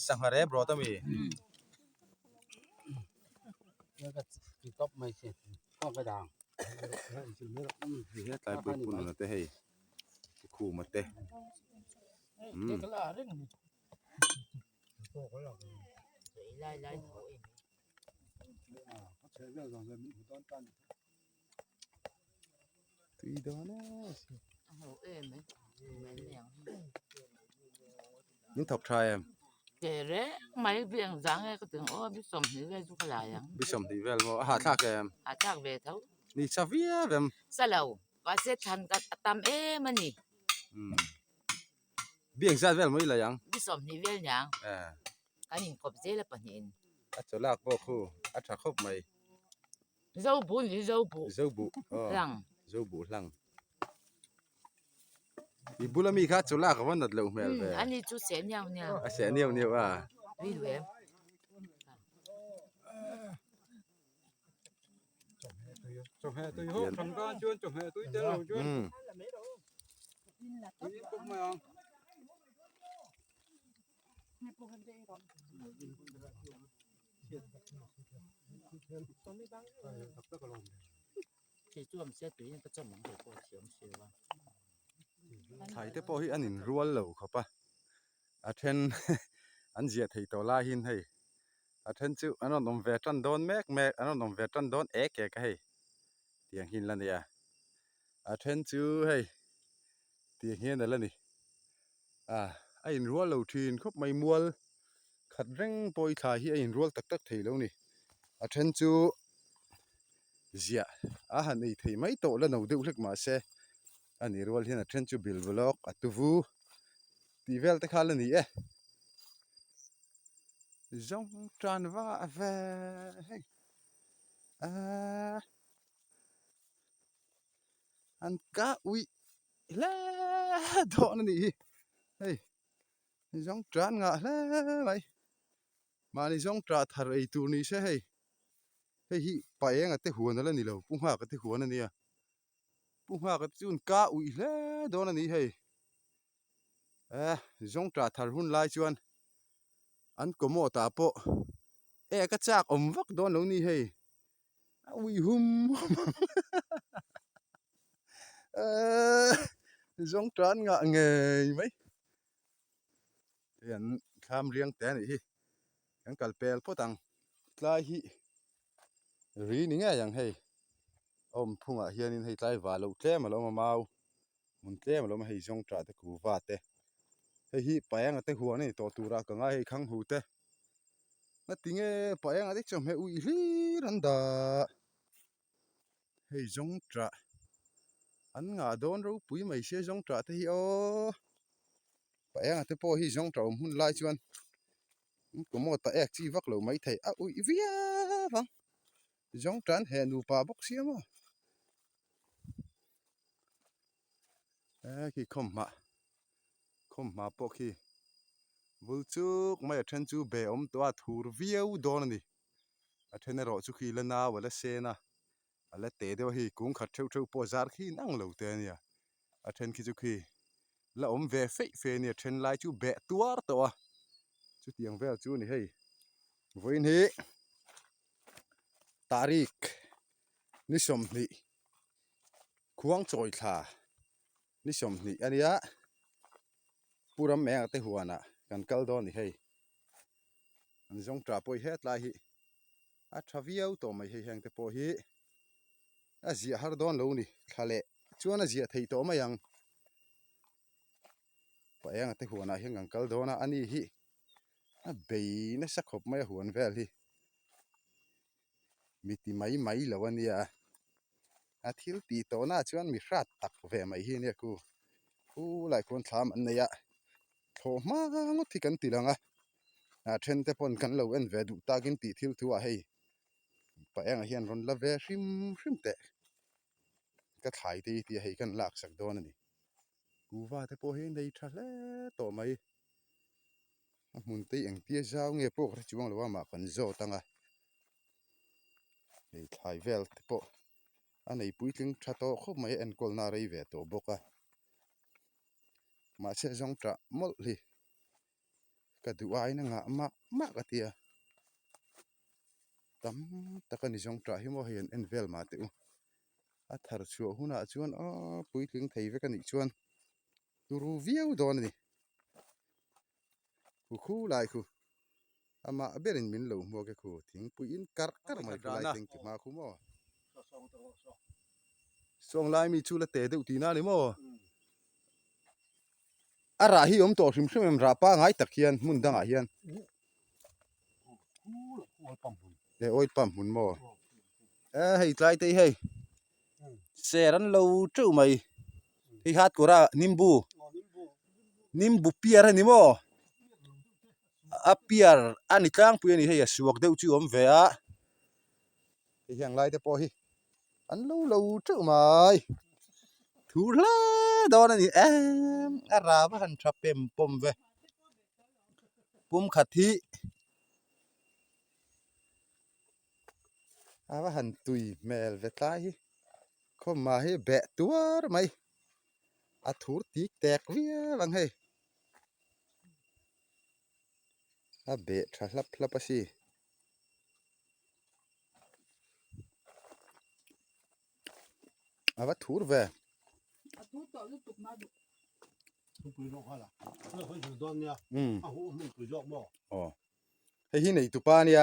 sang hare bro tamiก็ติดต๊อบไม่เสร็จก็กระด่างตายปุ่นนะเต้ให้คู่มาเต้เด็กละเรื่องนี้ตีดอนะนี่ถกทายKere mai viện dáng ấy có tiếng ô biết sầm thì về giúp lại à? biết sầm thì về mà hạt thác em À chắc về thấu. Ni sao vía em Sao lâu? Và sẽ thành cái tam em mà nhỉ? Biển ra về mới là yang Biết sầm thì về nhang. À Cái nhìn cọp dễ là bẩn nhìn. À chỗ lạc bộ khu À thác khóc mày Dâu bù thì dâu bù. Dâu bù Lăng. Dâu bù lăng Vì bù là mi khác chỗ lạc có vấn đặt lâu mèo về Anh đi chú xé nhau nha. À xé nhiều à Vì đuổi em. chồng hè tôi hốt thằng con chuyên chồng hè tôi chơi đầu chuyên tôi cũng mà Thì chú em sẽ tùy cái chồng để qua chiếm xíu vào. Thầy thế bỏ hi anh in ruột lâu khóc à À then anh diệt thầy tổ la hin hay À then chú anh nằm về trăn đón mẹ anh nằm về trăn đón ế kẻ cái tiếng hin lần này à then chú hay tiếng hin là lần này à anh ruột lâu thìn khóc mày mual khát răng bôi thà hi anh ruột tắc thầy lâu này à then chú diệt à hắn này thầy mấy tổ là nấu được lực mà xe anh ruột hin à then chú bil vlog à tu vu ti vel ta khá lần này Zawng tràn vã về à anh cá ui lẽ đó nè hey Zawng tràn ngã lẽ mày mà đi Zawng tràn thar ấy tu ni sẽ hey hey hi Pa-Enga te Huan là nè lâu bung hoa cái te Huan nè bung hoa cái chun cá ui lẽ đó nè hey à Zawng tràn thar hun lai chuan anh có mò ta po cái chắc vắt đó lâu nè hey ui hum Zawng tràn ngã nghề mấy hiện kham riêng té này hi cái kalpel po tang tlai hi ri ni nga yang hei phunga hianin hei tlai va lo tle ma lo ma mau mun tle ma lo ma hei Zawng tra te ku va te hei hi Pa-Enga te Huan ni to tura ka nga hei khang hu te na tinge Pa-Enga te chom he ui hli ran da hei Zawng tra an nga don ro pui mai se Zawng tra te hi o Pa-Enga te po hi Zawng tra hun lai chuan có một ta ek chi vak lo mai thei a ui vía vang Zawng tran he nu pa bok siam a ki khom ma po ki vul chuk mai then chu be to a thur viau don ni a then ro chu khi lana wala se na ala te de hi kung khat theu po zar khi nang lo te nia a then ki chu khi la ve fe ni then lai chu be tuar to a chu tiang vel chu ni hei voin hi tarik ni som ni khuang choi tha ni som ni ania puram me te Huana kan kal do ni hei an Zawng tra poi het lai hi a thaviau to mai hei heng te po hi a zia har don lo ni thale chuan a zia thei to ma yang Pa-Enga te Huana hi kan kal do na ani hi a bei na sakhop mai Huan vel hi miti mai lo ania a thil ti to na chuan mi hrat tak ve mai hi ne ku lai kon thlam an neya tho ma ngot thi kan tilanga a then te pon kan lo en ve du takin ti thil thu a hei Pa-Enga hian ron la ve hrim te ka thai ti hei kan lak sak don ani กูว่าแต่พอเห็นในทะเลต่อไหมมุนตีเองเตี้ยเจ้าเงี้ยพวกที่จวงหรือว่ามาขันโจตั้งอ่ะไอ้ถ่ายเวลที่พออันไหนปุ้ยถึงชัดโตเขาไม่เอ็นกอลนารีเวตัวบกอ่ะมาเชื่อจงจะหมดเลยก็ดูไอ้นั่งอ่ะมากเตียตั้มแต่กันนี่จงจะให้มาเห็นเอ็นเวลมาตัวอัฐารชัวหุ่นอ่ะชวนปุ้ยถึงไทยเวกันอีกชวนดูรูวิวโดนนี่คู่ไล่คู่อามาเบรินมินลูมัวแกคู่ทิ้งปุ้ยอินการมาไล่ทิ้งจุมาคู่มั้งส่งไล่มีชูละเตะเดี๋ยวตีน่าเลยมั้งอะไรที่ผมตัวชิมมันราป้าไงตะเคียนมุนดังไงเฮียนเดี๋ยวโอ้ยปั๊มหุ่นมั้งให้ใจตีให้เสรันเราจู่ไหมที่ฮัดกูระนิมบูเปียร์นี่มั้งเปียร์อันนี้กลางปุยนี่ให้สวกเดี๋ยวจู่เวียที่ยังไล่แต่พอฮีอันเราจู่ไหมถูกแล้วโดนนี่อะไรบ้างทับเป็นปมเวปมขัดที่ว่าหันตุยแมลเวตายเข้ามาให้แบะตัวไหมถูกตีแตกเวียบังให้เบะทะลับสิว่าถูกเวอ๋อให้ที่ไหนตุปานี่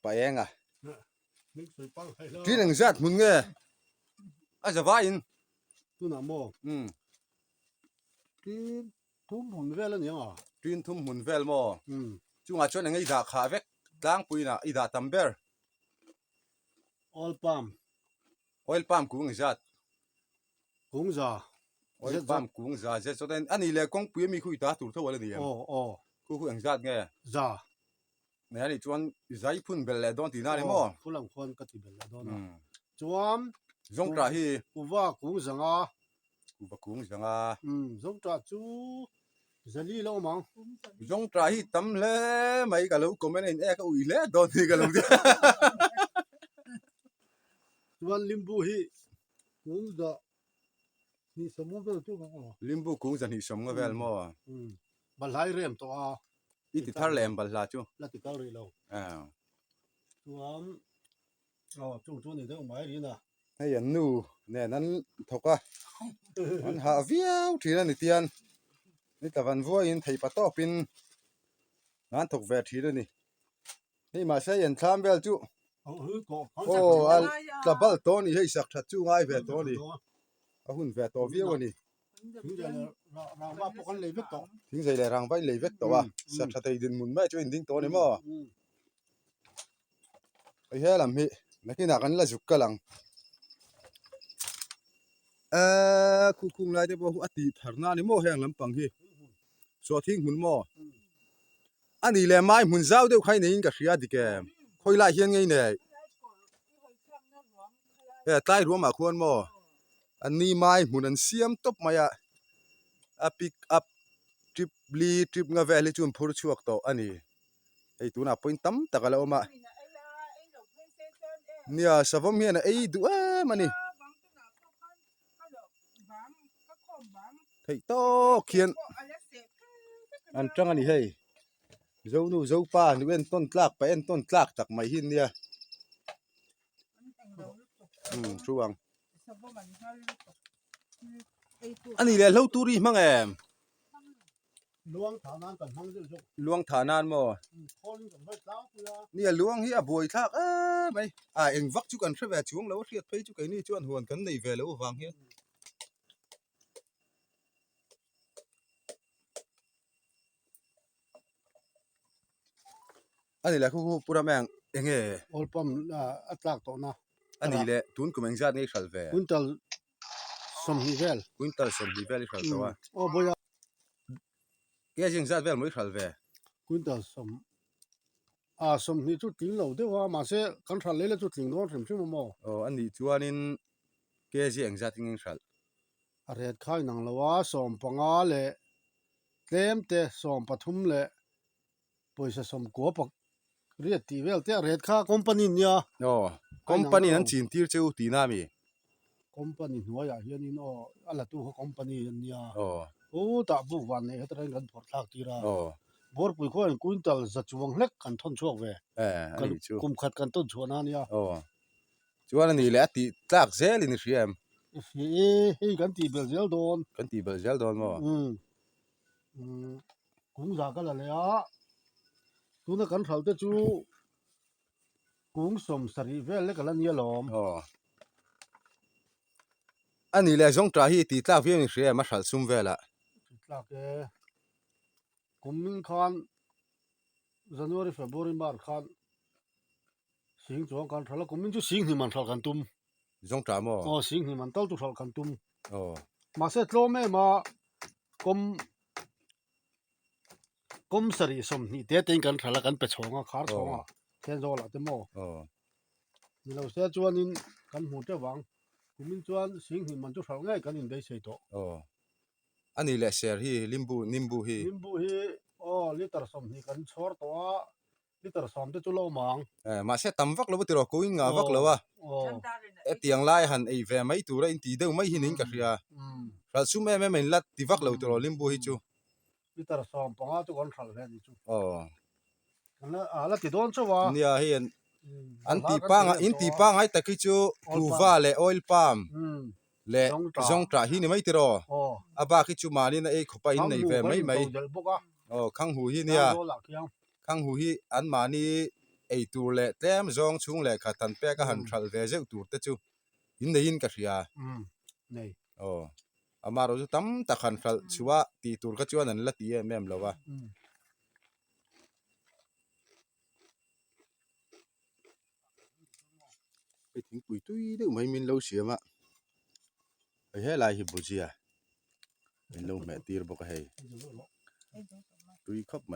ไปเองที่หนึ่งจัดมึงเนี่ยจะว่าอินตัวหน้าโม่ที่ทุ่มหุ่นเวลแล้วเนี่ยที่ทุ่มหุ่นเวลมั้งจุงอาชวนยังไงด่าขาเวกดังปุยน่ะอีด่าตัมเบอร์ออลปั๊มกุ้งจัดกุ้งจ่าออยล์ปั๊มกุ้งจัดเจ้าเด่นอันนี้เลยกงปุยมีคุยด่าถูกเท่าไหร่เดียวกูยังจัดไงจ่าเนี่ยนี่ชวนใจพุ่นเบลล์ดอนตีน่าเลยมั้งฝรั่งคนก็ตีเบลล์ดอนชวน จงจ่าฮีกูว่ากุ้งสังกูบักกุ้งจังจงจ่าจูจะลีแล้วมั้งจงจ่าฮีทำเลยไม่ก็รู้ก็ไม่ได้ก็อุ้ยเลยดอนที่ก็รู้ดิชวนลิมบูฮีกุ้งจ่านี่สมมติว่าตัวมั้งลิมบูกุ้งจะนี่สมกับเวลมั้งบัลไลเรียมตัวอีติดทะเลมบัลลาจูลัติดทะเลเราชวนจุนี่เดี๋ยวไม่ดีนะให้ยันนูเนี่ยนั้นถกมันหาเวียวที่นั่นนี่เตียนนี่แต่วันวัวอินไทยปะโต้ปินงานถกแวดที่นั่นนี่มาใช้ยันทามเวลจูโอ้กระเบิดตัวนี้ให้สักทัดจูง่ายแวดตัวนี้หุ่นแวดตัวเวียวนี่ทิ้งใจเลยรางว่าพวกกันเลยเวกต่อทิ้งใจเลยรางไว้เลยเวกตัวสักทัดไอ้ดินมุนแม่ช่วยดิ้งตัวนี่มั้งไอ้เหี้ยลำฮีนักที่นักกันละจุกกะลังคุงไล่แต่บอกว่าตีถารนานี่มั้งแห่งลำปังฮีสวดทิ้งหุ่นมั้งอันนี้แหละไม้หุ่นเจ้าเดี๋ยวใครเนี่ยก็เสียดิแกคอยไล่เฮียนไงเนี่ยใต้รั้วมาควรมั้งอันนี้ไม้หุ่นอันเสียมตบมาปิกอัพทริปงาเวลิจุนพูดชัวร์ต่ออันนี้ไอ้ตัวน่ะพอยตั้มตะกะแล้วมาเนี่ยสภาพเมียนะไอ้ดูมันนี่ไอ้โตเขียนอันจังอันนี้เฮ้ยเจ้าหนูเจ้าป้าหนูเป็นต้นกลากไปเอ็นต้นกลากจากไม่หินเนี่ยช่วงอันนี้แหละเล่าตุรีมั้งล้วงฐานานกันทั้งเรื่องล้วงฐานานมั้งเนี่ยล้วงเฮียบวยทักไม่เอ็งวักจุกันใช่ไหมช่วงแล้วเสียดไปจุกันนี่ชวนหวนกันในเวลาวังเฮียอันนี้แหละคู่ปูระแมงเองออลปั๊มอัตลักษณ์ตัวนะอันนี้แหละทุนกุมเองจัดนี่ขัลเวคุณตัลสมนิเวลขัลตัวโอ้บอยแกจิงจัดเวลไม่ขัลเวคุณตัลสมนี่จุดทิ้งเราเดี๋ยวว่ามาเสกันทันเลยแล้วจุดทิ้งโดนถึงชั่วโมงอันนี้ชวนนินแกจิงจัดทิ้งขัล เรียดข้ายนังละว่าสมปังอาเล่เต็มเตะสมปทุมเล่ปุยสสมกัวปักเรียดตีเวลเตะเรียดข้าคอมพานีเนี่ย อ๋อคอมพานีนั้นจีนที่เจ้าตีน่ามี คอมพานีหัวใหญ่เฮียนี่อ๋ออะไรตัวคอมพานีเนี่ย อ๋อ โอ้ตาบุกวันเนี่ยตระกันพอดทักตีระ อ๋อ บอร์ปุยคนกุนตัลจัดจวงเล็กกันทนช่วงเว อันนี้ชู กุมขัดกันต้นชวนนั่นเนี่ย อ๋อชวนนี่แหละตีตักเซลินเชียม เฮ้กันตีเบลเซลโดน กันตีเบลเจลโดนมั้ง กุ้งจากกันเลยอ่ะตัวนั้นกันเขาจะจูกุ้งสมสรีเวลเล็กกันเนี่ยหลอม อ๋ออันนี้แหละจงจ่าฮีตีตักเวียนเชียมาสั่งซุ่มเวละ หลักกุมมินคันJanuary February Marchคันสิงห์จวงกันทะเลกุมมินจูสิงห์นี่มันทะกันตุ่ม จงจ่ามั้ง อ๋อสิงห์นี่มันต้นตุทะกันตุ่ม อ๋อ มาเสร็จโลแม่มากุมสรีสมนี่เดี๋ยวติงกันทะกันไปชงอ่ะขาชงอ่ะเช่นโจละเต็มโม อ๋อ นี่เราเสียจวนนินกันหูเจ้าวังกุมมินจวนสิงห์นี่มันจูทะง่ายกันอินได้ใช่ตัว อ๋ออันนี้แหละเสียฮีลิมบูนิมบูฮี นิมบุฮีอ๋อลิตรสมนี่กันชอร์ตัวลิตรสมจะจุโลมัง มาเสตัมวักแล้วว่าตีรอกูอิงอ่ะวักแล้ววะ อ๋อ เตียงไล่หันไอเวไม่ตัวอินตีเดียวไม่หินิงกับเรียเราซุ่มแม่ไม่ลัดตีวักแล้วตีรอลิมบูฮีจู ลิตรสมปังอาจุกันขัดเลยนี่จู อ๋อ กันแล้วติดโดนชัว เนี่ยเห็นอันตีปังอินตีปังไอ้ตะกี้จูกูว่าเลยออยล์ปาล์มเลยจงจ่าฮีนี่ไม่ตีรอ อ๋อ อาบ้าคิดจูมานี่นะเอ้ขบอินในเวไม่อ๋อข้างหูฮีเนี่ยข้างหูฮีอันมานี่ไอตัวเล่เต็มจงชุงเล่ขัดตันเป๊กหันทรัลเวเจ้าตัวเตจูอินได้ยินกับเรีย นี่ อ๋ออามาเราจะตั้มตะขันทรัลชัวตีตัวก็ชัวนั่นละตีแม่มแล้ววะไปถึงปุ๋ยตุ้ยเดี๋ยวไม่มีเราเสียมะไอ้เฮ้ยลายหิบุจีอ่ะเป็นเราแม่ตีระบอกให้ตุ้ยครบไหม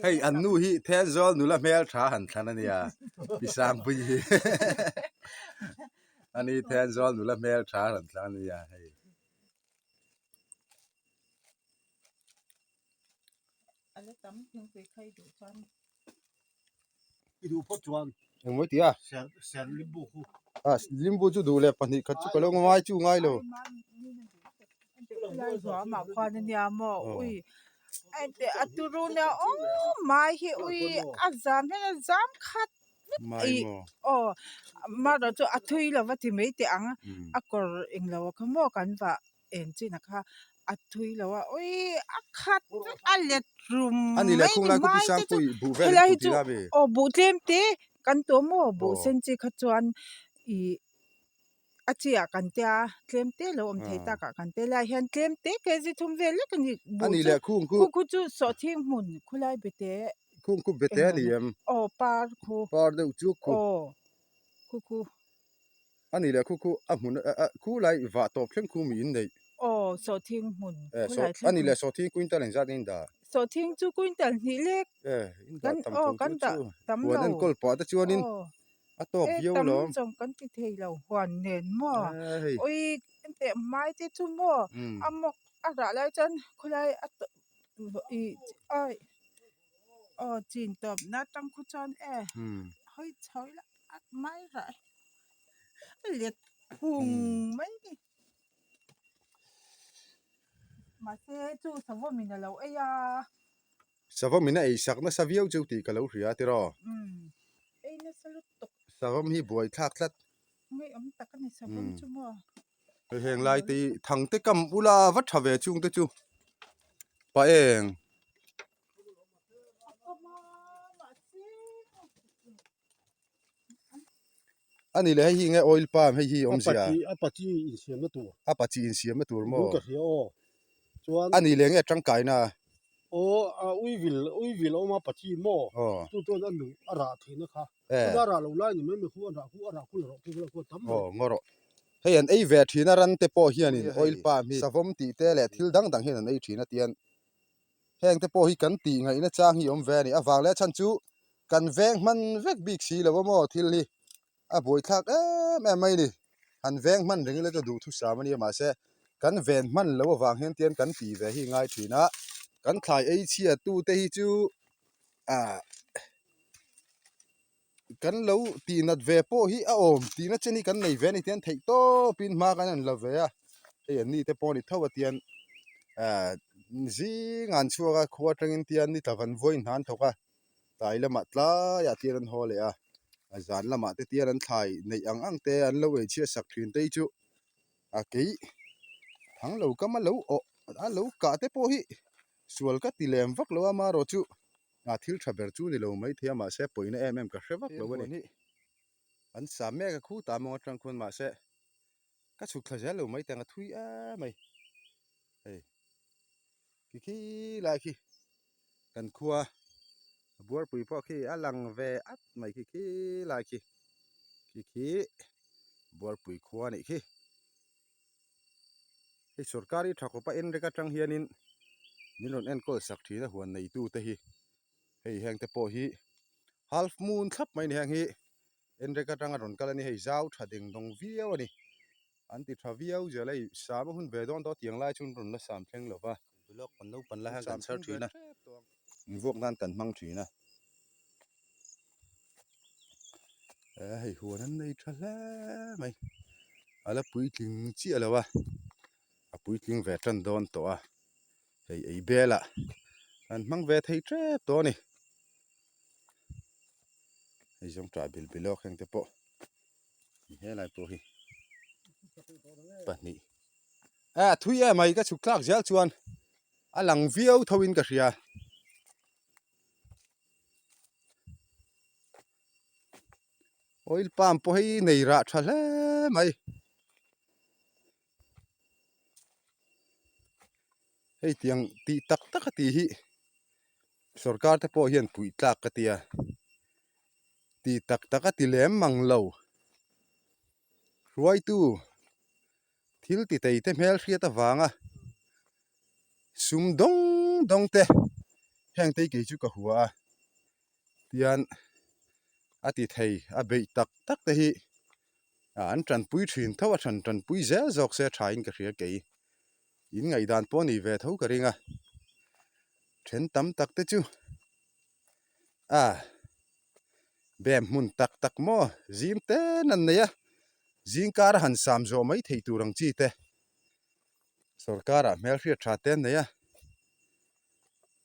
เฮ้ยอันนู้นฮีแทนจอนู่นละแม่ช้าหันทันนี่อ่ะพิซามปุยอันนี้แทนจอนู่นละแม่ช้าหันทันนี่อ่ะเฮ้ยอะไรตั้มยังไปใครดูฉัน อีดูพอจวน ยังไม่ตีอ่ะ แสนลิบุคู ลิมบูจูดูเลยปนิคัดจุกแล้วง่ายจูง่ายเลย 来说嘛，看人家么，喂，哎，这啊，都รู้เนี่ยโอ้มาเฮอุ้ยอาจารย์เนี่ยจามคัด ไม่ อี หมอ โอ้มาเราจะอัดทุยแล้วว่าที่ไม่แต่อังอักกอร์เองแล้วว่าเขาบอกกันว่าเอ็นจีนะคะอัดทุยแล้วว่าโอ้ยอักคัดอันเล็ดรุม อันนี้แหละคงแล้วก็พิซามปุยบูเวลตีละเบ โอ้บูเต็มเตกันตัวโมบูเซนจีขจวนอีอาเจียกันเตะเต็มเตะแล้วอมเทตากกันเตะแล้วเห็นเต็มเตะแกจะทุ่มเวลกันนี่ อันนี้แหละคุ้ง กูจะสอดทิ้งหุ่นคุไลเบเตะ คุ้งเบเตนี่ยม โอ้ปาร์คู ปาร์เดจุก โอ้คู อันนี้แหละคุ้งอ่ะหุ่นคู่ไล่ว่าตบเพ่งคู่มีอินเลย โอ้สอดทิ้งหุ่น อันนี้แหละสอที่กุนตาเลนจาดินดา สอดทิ้งจุกุนแต่นี่เล็ก อินดาตำทง กัน จู ตำ หัว เรา นั้นกอลปอตะจวนินอะตบเยี่ยวล้อม จงกันที่เทเราหวนเน้นมั่วโอ้ยแต่ไม้ที่ทุ่มมั่วอามกอะไรจันคุไลอัตอีไออ๋อจีนตบนัดจังคุจันเฮ้ยใช่ละไม่ไรเลียดพุงไม่มาเซจูสมว่ามีนะเราเอ้ย สาวมินะไอสักนะสาวิวจูตีกะลูเรียติรอ เอ้ยนี่สลุดตก สาวมีบวยทักทัด ไม่ตักกันในสมองจุ่มว่า เฮงไล่ตีทังเตกัมอุลาวัดทเวจุงตะจูไปเอง อันนี้เลยให้ฮีไงออยล์ปาล์มให้ฮีอมเสีย อาปาจีอินเสียมาตัว อาปาจีนเสียมาตัวมอ ดูกระเทียวจวน อันนี้เลยไงจังไก่นะ โอ้อุ้ยวิลเอามาปาจีโม่ตัวนั้นหนึ่งอาราทีนะคะอาราเราไล่นี่ไม่คู่อาราคู่เราคู่ทำ งอรเฮียนไอเวทีนารันเตปอเฮียนินออยล์ปาล์มสาวมตีเตะแหละทิลดังเฮียนไอทีนาเตียนแหงเตปอฮีกันตีไงนะจ้างฮีอมเวนี่อาวางแล้วฉันจูกันแวงมันเวกบิ๊กซีแล้วว่ามอทิลลีบวยทักแม่ไม่นี่ han veng man ring le to du thu sa mani ma se kan ven man lo wang hen tian kan pi ve hi ngai thina kan thlai ei chia tu te hi chu kan lo ti nat ve po hi a om ti na cheni kan nei ve ni tian thei to pin ma kan an lo ve a ei an ni te po ni thawa tian zi ngan chuaga khuwa tangin tian ni tavan voin han thoka tai lama tla ya tian an hole a zan lama te tian an thlai nei ang te an lo ei chia sak thin te chu a ke thang lo kama lo o a lo ka te po hi sual ka ti lem vak lo ama ro chu a thil thaber chu ni lo mai thia ma se poina em ka hrewak lo ni an sa me ka khu ta mo tang khun ma se ka chu thla zel lo mai tang a thui a mai ei ki lai ki kan khuwa buar pui po khi alang ve at mai ki lai ki buar pui khuwa ni ki hi sarkari thakopa en reka tang hianin minon en kol sak thina huan nei tu te hi hei heng te po hi half moon thap mai ni hang hi en reka tang ron kalani hei zau thading dong viau ani anti thaviau jalai sama hun bedon to tiang lai chun run la sam thleng lova blok pan no pan la hang kan sar thina vok nan kan mang thina hei huan an nei thala mai ala pui tling chi alawa a pui tling ve tan don to a hei ei bela an mang ve thei trep to ni hei jong tra bil bilok heng te po he lai po hi pani thui mai ka chu klak zel chuan alang viau thawin ka hria oil palm po hei nei ra thala mai hei tiang ti tak tak ti hi sarkar te po hian pui tlak ka tia ti tak tak ti lem mang lo ruai tu thil ti tei te mel hria ta wanga sum dong dong te heng te ke chu ka huwa tian ati thei a bei tak tak te hi an tran pui thin thawa tran pui zel zok se thain ka hria ke in ngai dan po ni ve tho ka ringa then tam tak te chu bem mun tak tak mo zim te nan ne ya zingkar han sam zo mai thei turang chi te sarkara mel hria tha ten ne ya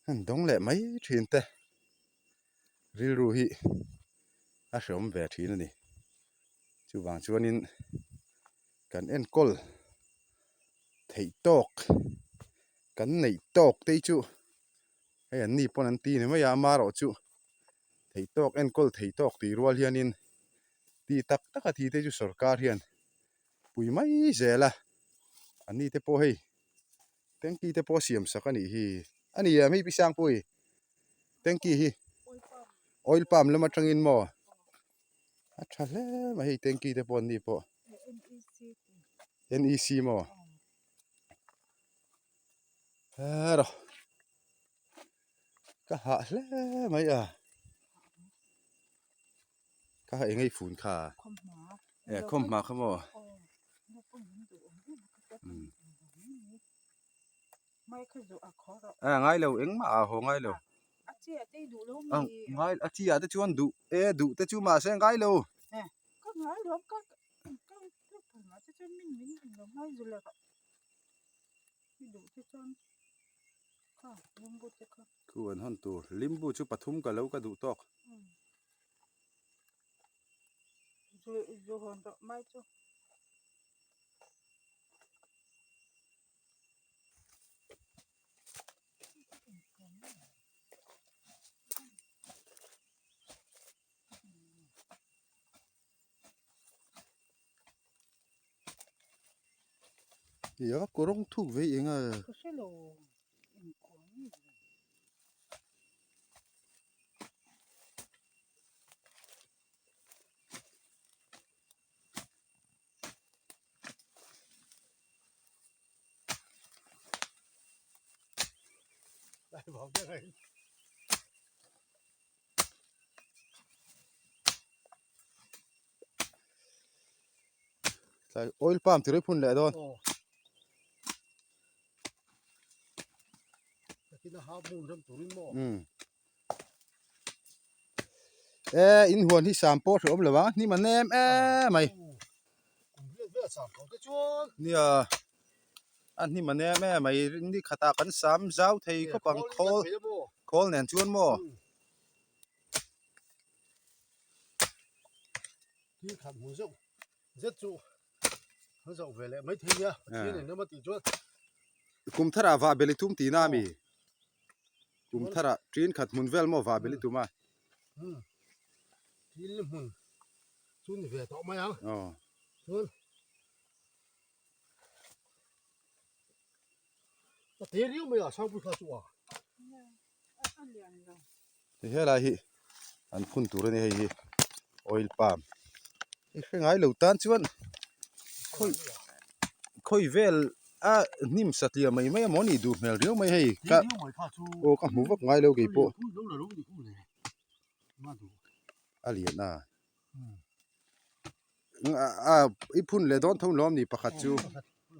han dong le mai thin te ril ru hi a hrom ve thin ani chu wang chuanin kan en kol thei tok kan nei tok te chu hei an ni pon an ti ne mai ama ro chu thei tok en kol thei tok ti rual hianin ti tak tak a thi te chu sarkar hian pui mai zela ani te po hei tengki te po siam sakani hi ani ya mi pisang pui tengki hi oil palm lama tangin mo a thale ma hei tengki te po ni po NEC mo ro ka ha hle mai ka ha ngai phun kha khom ma khamo mai ka zo a khoro ngai lo eng ma ho ngai lo a che te du lo ngai a chi ya te chuan du te chu ma se ngai lo ka ngai lo ka ma che chen min lo ngai zu le ka du che chen ka limbu te ka ku an hon tu limbu chu pathum ka lo ka du tok zo hon to mai chu ya korong thu ve enga ko se lo in ko ni ใส่ oil palm ที่เราพุ่นแหละโดน กินอาหารมูลทำตัวนี้หม้อ อินหัวที่3 โปรอมเลยวะนี่มันแนมไม่ เลือดสามเขาจะชวน เนี่ยอันนี้มันแนมไม่นี่ขตากัน3เจ้าไทยก็ปังคอลแนนชวนหม้อ ที่ขับหัวเจ้าเจ็ดจูเขาจะเวลาไม่ทิ้งเนี่ยที่ไหนเนี่ยมาตีจวน กุมทราวาเบลิตุมตีนามีกุมทราทรีนขัดมุนเวลโมวาเบลิตุมา ที่ลิมุนจูนี่เวลาต่อมายัง อ๋อ ชวนแต่เดี๋ยวไม่อ่ะช่างพูดข้าชัว เฮ้ยอะไรฮิอันพุ่นตัวนี้ฮิ oil palm อีกไงเหล่าตันชวนค่อยเวลนิ่มสัตย์ไม่มอนี่ดูเมลเดียวไม่ให้ก็ โอ้ก็หมูวักไงแล้วกี่ปะอะไรนะอีพุ่นเลยโดนทุ่งล้อมนี่ประคัตจู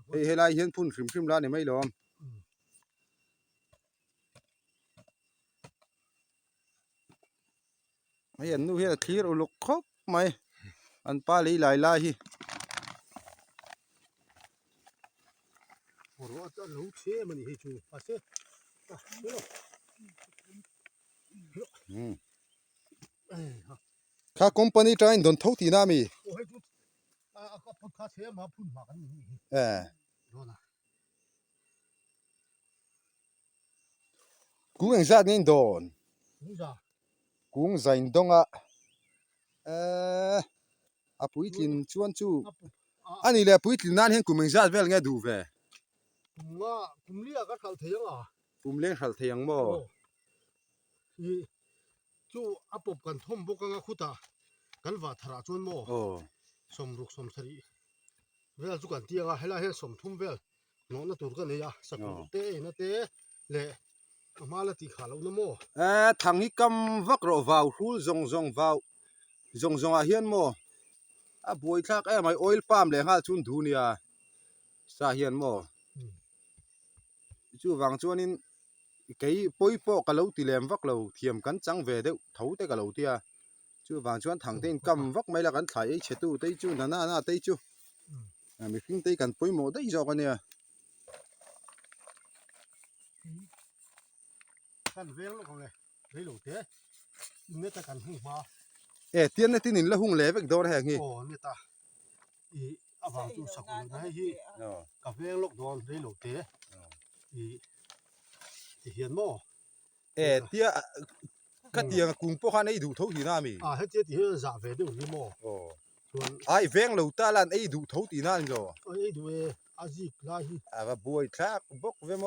เฮ้ยไรเห็นพุ่นครึมๆแล้วนี่ไม่ล้อมไม่เห็นนู่นเห็นคลีร์อุลุกครบไหมอันป้าลีหลายฮิ โอ้โหจะรู้เชื่อมันให้จูอาเซ่ข้าคอมพานีใจน์โดนทุ่งที่น้ามีโอ้ให้จูก็พักข้าเชื่อมาพุ่นมากันนี่โดนนะ กุ้งยังจัดนี่โดน รู้จ้ะ กุ้งใจน์ดงปุยทินชวนจูอันนี้แหละปุยทินนั่นเห็นกุ้งยังจัดเวลไงดูเว้กุมเลี้ยก็เขาเทียงอ่ะ กุ้งเลี้ยงขัดเทียงบ่อีจูอัปบกันทุ่มบุกังคุตากันว่าทราจวนโมสมรุกสมสรีเวลาจุกันเตียงอ่ะให้ละให้สมทุ่มเวลน้องน่ะตัวกันเนี่ยสักเตะนะเตะเละมาละตีขาเรานะโมทางนี้กำวักรอวาวรูซงวาวซงอาเฮียนโมบวยทักไม่ oil palm เลยฮะชุนดูเนี่ยสาเฮียนโมจู่วางจวนนินไก่ปอยปอกะเหลาตีแหลมวักเหลาเทียมกันจังเวเดเท่าเตกะเหลาเตียจู่วางจวนทางเต้นกำวักไม่ละกันถ่ายเชตูเตจู่น่าเตจู่มีฟิ้งเตกันปอยโมได้จอกันเนี่ยกันเวลลงเลยเวลเตะเนี่ยตะกันหุ่นมาเตียนนี่ที่นี่ละหุ่งเล็บโดนแหงงี้โอ้เนี่ยตาอีอาวังจูสักคนนะฮีกับเวลลกโดนเวลเตะอีเหียนโมเตียก็เตียงกุ้งพวกนี้ดูเท่าที่น้ามีให้เจ้าที่จ่าเวดูนี่โมไอ้เวงเราตาลันไอ้ดูเท่าที่นั่นจ้ะไอ้ดูอาจิกลาฮีว่าบวยทักบกเวโม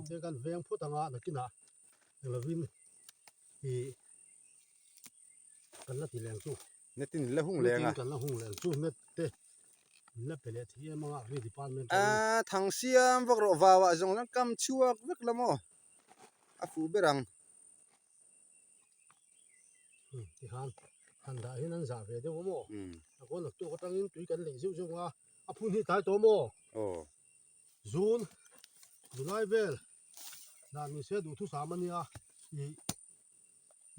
เจ้ากันเวงพูดต่างๆนักกินนะเราวินอีกันละทีแรงสู้เนี่ยที่นี่ละหุ่งแรงกันละหุ่งแรงสู้เนี่ยเตะเนี่ยเป็นที่มังอ่ะวิธีปานเมนทางเสียมพวกเราว่าจงนั้นกำชัวกวิกละโมฟูเบรังที่หันได้ให้นั่งจ่าเวดูโมคนหลักตัวก็ตั้งยินตุยกันเลยซิ่วว่าพูดที่ตายตัวโมจูนดูไลเวลนานมีเสียดูทุกสามันเนี่ยอี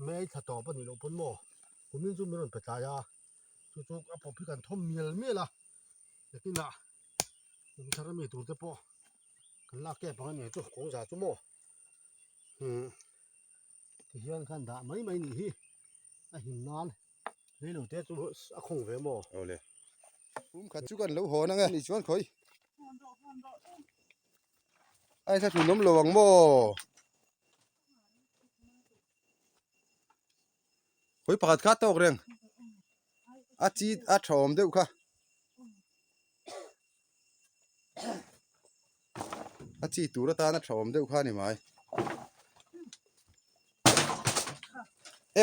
ไม่ถ้าตอบปนี่เราพ้นโมผมนี่จูไม่รู้เป็นตายาจู่ๆพอพี่กันทอมเมียละแต่กินละผมชอบมีตัวเจ้าพ่อกันลากแก่ปังเนี่ยจู่ของจ่าจู่โมที่เฮียนขันด่าไม่หนีหินนานเรื่องเตะจู่คงเวโมเอาเลยผมขัดจุกันแล้วหัวนั่งไงนี่ชวนคอยไอ้ถ้าถูกน้ำหลวงโมคอยประกาศข้าตกเรื่องจีชอมเดี๋ยวค่ะจีตัวละตาชอมเดี๋ยวค่ะนี่ไหม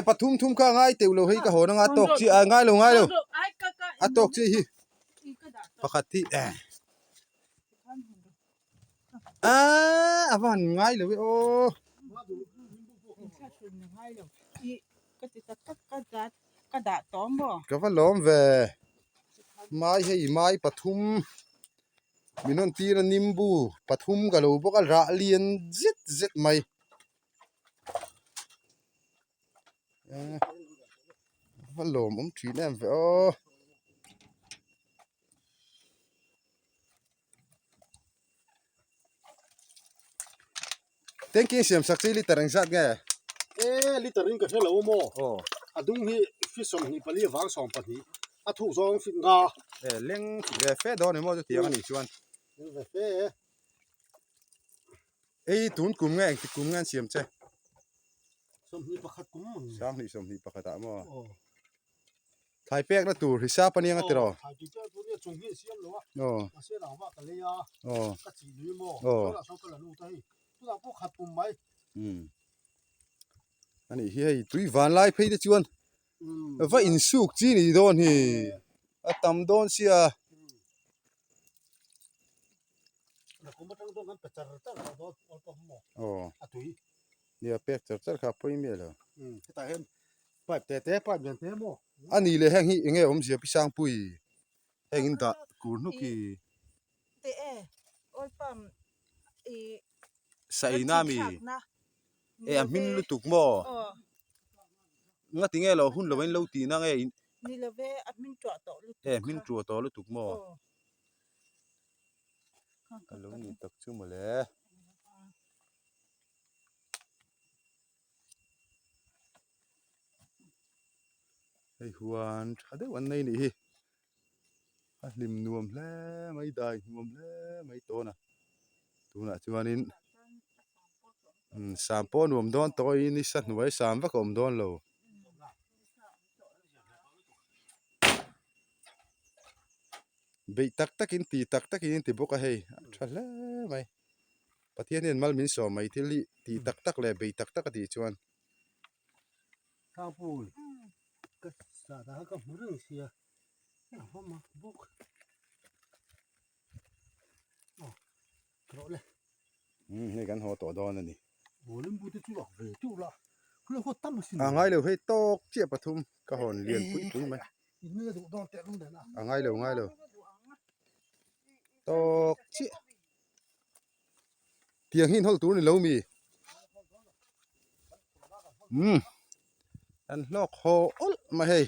ปะทุ่มข้างง่ายเตียวเลยให้ก็หัวนั่งตกจีง่ายเลยตกจีประกาศที่วันง่ายเลยโอ้กระดาษต้อมบ่ก็ว่าล้อมเว mai hei mai pathum minon tira nimbu pathum ka lo boka ra lian zet mai valom thrin em ve o thank you siam sak chili tarang zat ge literin ka hello mo oh adung hi fi som ni pali wang som pa ni a thu zong fi nga leng ve fe do ne mo chu tiang ani chuan ve fe ei tun kum nge ti kum ngan siam che som ni pakhat kum sang ni som ni pakata mo oh thai pek na tur hisa pani nga tiro thai ti cha tu ni chung hi siam lo oh a se law ma ka le ya oh ka chi ni mo oh la so ka la nu tai tu da po khat kum mai ani hi tui van lai phei de chuan va in suk chi ni don hi a tam don sia na ko ma tang don kan pe char ta la do ol pa mo oh a tui nia pek char kha poi me lo ta hen pipe te pipe ben te mo ani le heng hi nge om sia pisang pui heng in da kur nu ki te ol pam i sai na mi e min lu tuk mo nga tinge lo hun lo wen lo ti na nge ni le ve admin to to lu e min tru to lu tuk mo alo ni tak chu mo le ei huan thade wan nei ni hi a lim nuam hle mai dai nuam hle mai to na tuna chuanin sam po nuam don to ni sa nuai sam va kom don lo be tak takin ti tak takin ti boka hei thala mai pathian en mal min so mai thili ti tak tak le be tak tak ti chuan ka pu ka sa da ka mu ring sia ya ho ma buk oh ro le nei kan ho to don ani bolim bu te chu la ve chu la ku le ho tam sin angai lo hei tok che pathum ka hon lian pui pui mai ni du don te lu de na angai lo tok che tiang hin hol tur ni lo mi an lok ho ol ma hei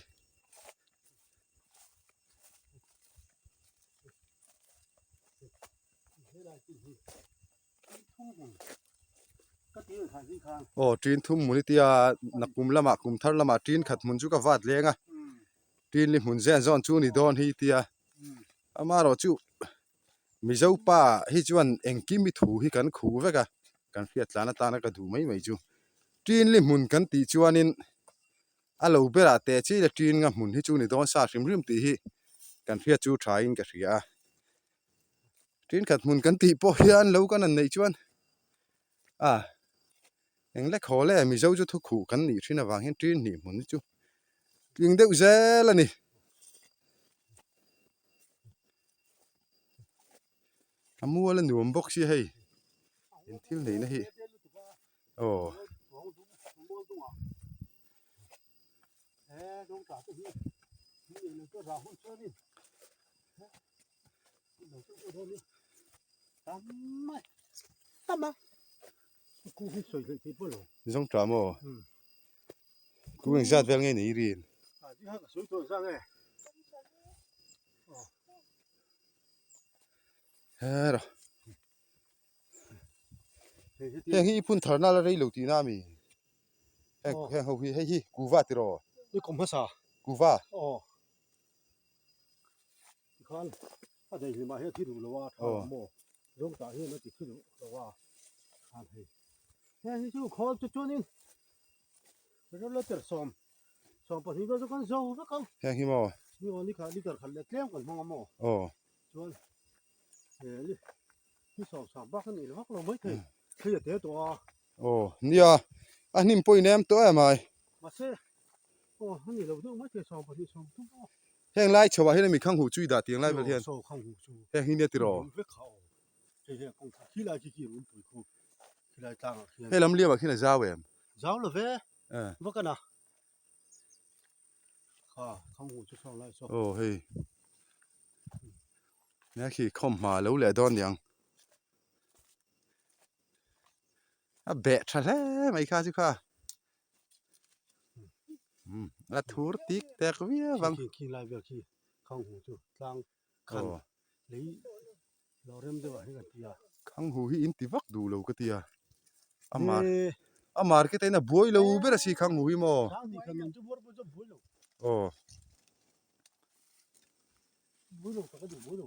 oh trin thum muni tia nakum lama kum thar lama trin khat mun chu ka wat lenga trin li mun zen zon chu ni don hi tia amaro chu mizo pa hi chuan engki mi thu hi kan khu veka kan fiat lana ta na ka du mai chu trin li mun kan ti chuanin alo bera te chi le trin nga mun hi chu ni don sa hrim hrim ti hi kan fiat chu thain ka ria trin khat mun kan ti po hian lo kan an nei chuan eng le khole mi zo chu thu khu kan ni thina wang hen trin ni mun chu king deuh zel ani amua la nuam bok si hei in thil nei na hi oh dong ta te hi ni ko ra hu chu ni tama ku hi soi le ti po lo zong tra mo ku eng zat vel nge ni rin ji ha ka soi to sang e ha ro heng hi phun tharna la rei lo ti na mi heng ho hi hei hi ku va ti ro ni kom ha sa ku va khan a dei li ma he thi du lo wa tha mo dong ta he no ti thi du lo wa khan he he chu khol chu chu ni ro lo ter som pa hi go kan zo va kan heng hi mo ni o ni kar khal le tlem kan mo chuan ni som ba kan ni lo lo mai the thei te to nia a nim poi nem to mai ma se ni lo du mai the som pa ni som tu heng lai chowa he mi khang hu chui da tiang lai vel hian so khang hu chu heng hi ne ti ro ve khao che he kong khi lai ki rum pui khu khi lai tang he lam lia ma khina zawem giáo là về vất cái nào khang hu chu so lai so oh hei nè khi không mà lâu lẹ đón nhang à bẹ chả lẽ mấy cái chứ kha à thua tiếc tẹt vía vâng khi lại việc khi không hủ chu lang khăn lấy lo rem cho hay là tia khang hu hi in ti vak du lo ka tia amar ke na boy lo be ra si khang hu hi mo sang đi khăn mình chú bớt bớt bớt lo oh bớt lo cái gì bớt lo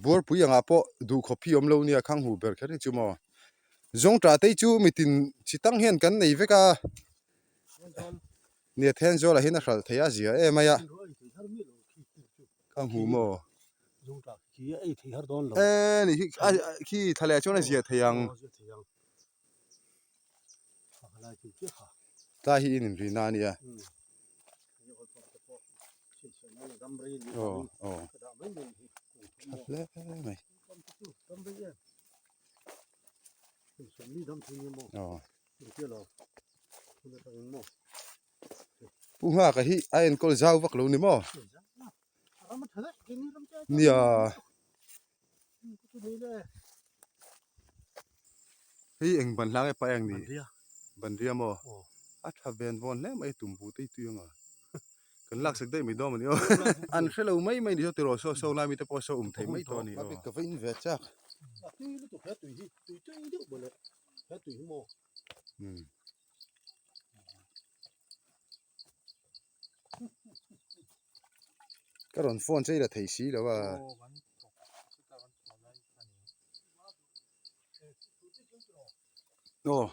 bor pu yang apo du khopi om lo nia khang hu ber khari chu mo zong tra te chu mitin chitang hian kan nei veka nia then zo la hin a hral theya zia e maya khang hu mo dùng trạc khí ấy thì hết đón e ni khi thale chu na zia theyang ta hi in ri na nia oh oh le mai oh pu ha ka hi a en kol zau vak lo ni mo nia hi eng ban lang e pa eng ni ban ria mo a tha ven bon le mai tum bu te tu nga kan lak sak dai mi do mani o an khelo mai mai ni to ro so so la mi te po so thei mai to ni o ka vein ve chak cái ron phone chơi là thầy sĩ đó à ồ